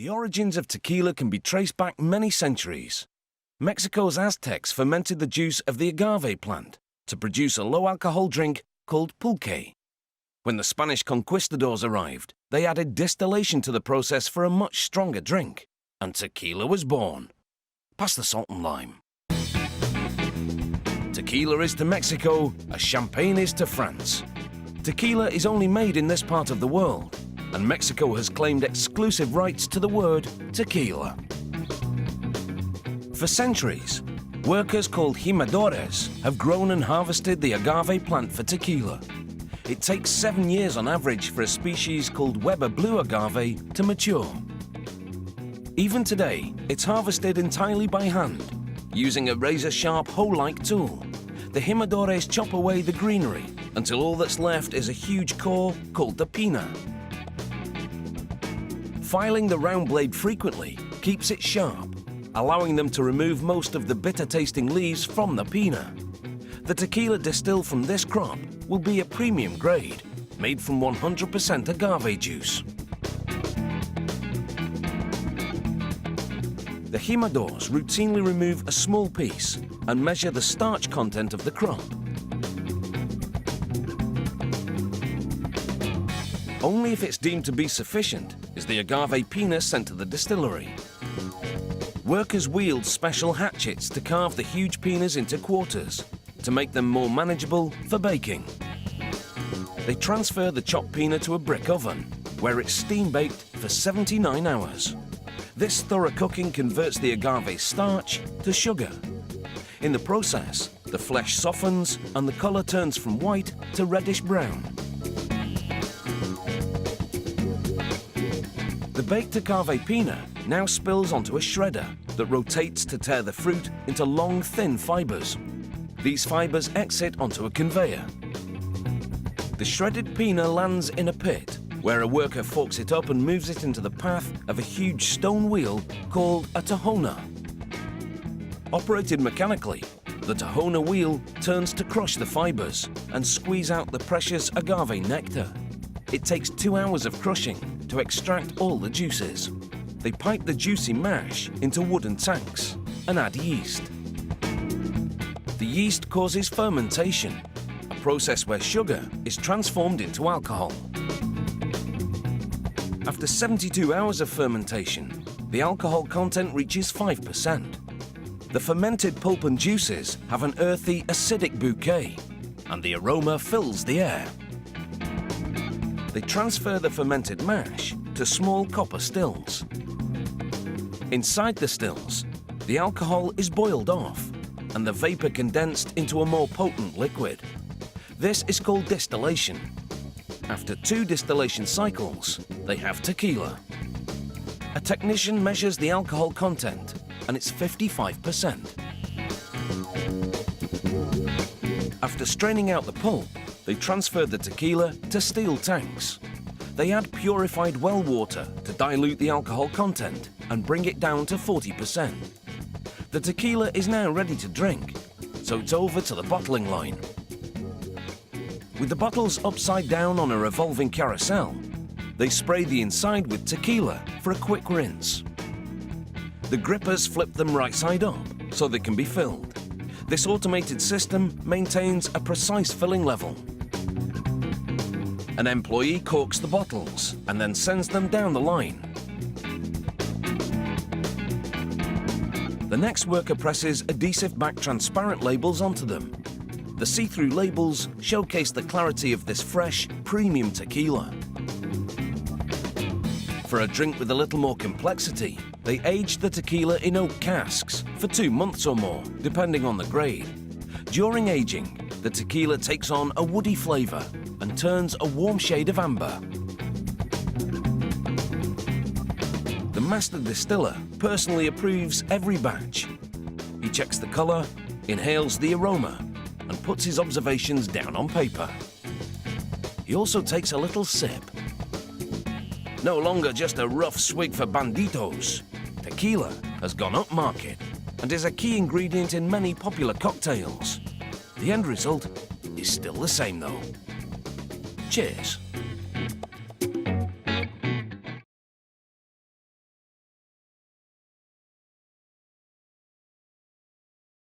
The origins of tequila can be traced back many centuries. Mexico's Aztecs fermented the juice of the agave plant to produce a low-alcohol drink called pulque. When the Spanish conquistadors arrived, they added distillation to the process for a much stronger drink, and tequila was born. Pass the salt and lime. Tequila is to Mexico as champagne is to France. Tequila is only made in this part of the world, and Mexico has claimed exclusive rights to the word tequila. For centuries, workers called jimadores have grown and harvested the agave plant for tequila. It takes 7 years on average for a species called Weber blue agave to mature. Even today, it's harvested entirely by hand, using a razor-sharp hoe-like tool. The jimadores chop away the greenery until all that's left is a huge core called the pina. Filing the round blade frequently keeps it sharp, allowing them to remove most of the bitter-tasting leaves from the pina. The tequila distilled from this crop will be a premium grade, made from 100% agave juice. The jimadores routinely remove a small piece and measure the starch content of the crop. Only if it's deemed to be sufficient is the agave pina sent to the distillery. Workers wield special hatchets to carve the huge pinas into quarters to make them more manageable for baking. They transfer the chopped pina to a brick oven, where it's steam-baked for 79 hours. This thorough cooking converts the agave starch to sugar. In the process, the flesh softens and the color turns from white to reddish-brown. The baked agave pina now spills onto a shredder that rotates to tear the fruit into long, thin fibers. These fibers exit onto a conveyor. The shredded pina lands in a pit, where a worker forks it up and moves it into the path of a huge stone wheel called a tahona. Operated mechanically, the tahona wheel turns to crush the fibers and squeeze out the precious agave nectar. It takes 2 hours of crushing to extract all the juices. They pipe the juicy mash into wooden tanks and add yeast. The yeast causes fermentation, a process where sugar is transformed into alcohol. After 72 hours of fermentation, the alcohol content reaches 5%. The fermented pulp and juices have an earthy, acidic bouquet, and the aroma fills the air. They transfer the fermented mash to small copper stills. Inside the stills, the alcohol is boiled off, and the vapor condensed into a more potent liquid. This is called distillation. After 2 distillation cycles, they have tequila. A technician measures the alcohol content, and it's 55%. After straining out the pulp, they transfer the tequila to steel tanks. They add purified well water to dilute the alcohol content and bring it down to 40%. The tequila is now ready to drink, so it's over to the bottling line. With the bottles upside down on a revolving carousel, they spray the inside with tequila for a quick rinse. The grippers flip them right side up so they can be filled. This automated system maintains a precise filling level. An employee corks the bottles and then sends them down the line. The next worker presses adhesive-backed transparent labels onto them. The see-through labels showcase the clarity of this fresh, premium tequila. For a drink with a little more complexity, they aged the tequila in oak casks for 2 months or more, depending on the grade. During aging, the tequila takes on a woody flavor and turns a warm shade of amber. The master distiller personally approves every batch. He checks the color, inhales the aroma, and puts his observations down on paper. He also takes a little sip. No longer just a rough swig for banditos, tequila has gone up market and is a key ingredient in many popular cocktails. The end result is still the same though. Cheers.